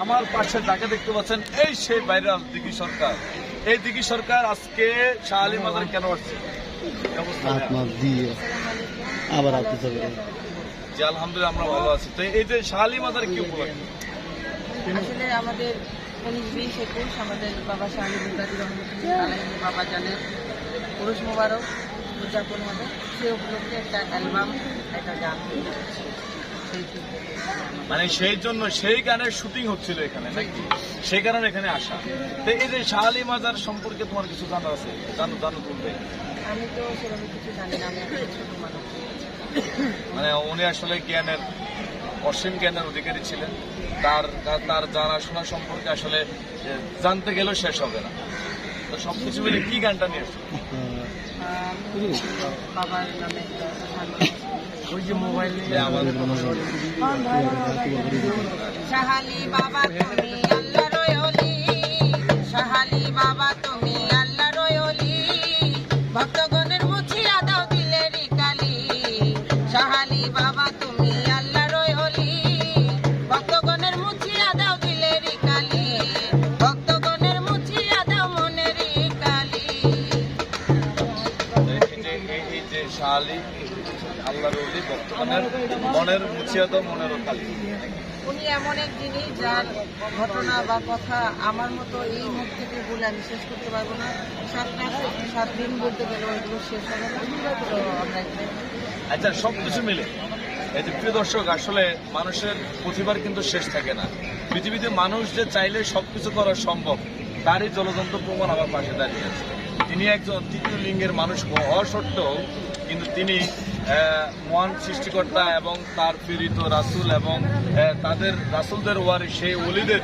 আমার পাশে যাকে দেখতে পাচ্ছেন এই সেই ভাইরাল দিঘি সরকার। এই দিঘি সরকার আজকে শাহ আলী মাজার কেন আসছে? জি আলহামদুলিল্লাহ আমরা ভালো আছি। তো এই যে শাহ আলী মাজার কি উপলক্ষে? আসলে আমাদের 19-20-21 আমাদের বাবা শাহ আলী মুদাদ্দির রহমতুল্লাহ আলাইহি বাবা জানের পুরুষ মোবারক উদযাপন হবে। সেই উপলক্ষে একটা অ্যালবাম, একটা গান, মানে সেই জন্য সেই গানের শুটিং হচ্ছিল এখানে নাকি? সেই কারণে এখানে আসা। তো এই যে শাহ আলী মাজার সম্পর্কে তোমার কিছু জানা আছে? জানো বলবে? আমি তো সেভাবে কিছু জানি না, আমি একটা ছোট মানুষ। মানে উনি আসলে জ্ঞানের অসীম জ্ঞানের অধিকারী ছিলেন। তার জানাশোনা সম্পর্কে আসলে জানতে গেলেও শেষ হবে না। তো সবকিছু মিলে কি গানটা নিয়ে আসছে? বাবার নামে ওই যে মোবাইল নিয়ে আমাদের শাহ আলী বাবা তুমি আল্লাহর ওলি, শাহ আলী বাবা তুমি আল্লাহর ওলি, ভক্তগণের মুছিয়া দাও দিলের কালি, শাহ আলী বাবা তুমি আল্লাহর ওলি, ভক্তগণের মুছিয়া দাও দিলের কালি, ভক্তগণের মুছিয়া দাও মনের কালি। এই যে শাহ আলী আল্লাহর ওলি, ভক্তগণের মনের মুছিয়া দাও মনের কালি। উনি এমন এক জিনিস যার ঘটনা বা কথা আমার মতো এই মুখ থেকে বলে আমি শেষ করতে পারবো না। 7 দিন বলতে গেলে ওইগুলো শেষ হবে না। তো আমরা আচ্ছা, সবকিছু মিলে এই যে প্রিয় দর্শক, আসলে মানুষের প্রতিভার কিন্তু শেষ থাকে না। পৃথিবীতে মানুষ যে চাইলে সবকিছু করা সম্ভব, তারই জলযন্ত্র প্রমাণ আমার পাশে দাঁড়িয়ে আছে। তিনি একজন তৃতীয় লিঙ্গের মানুষ হওয়া সত্ত্বেও কিন্তু তিনি মহান সৃষ্টিকর্তা এবং তার প্রেরিত রাসূল এবং তাদের রাসূলদের ওয়ারিস সেই ওলিদের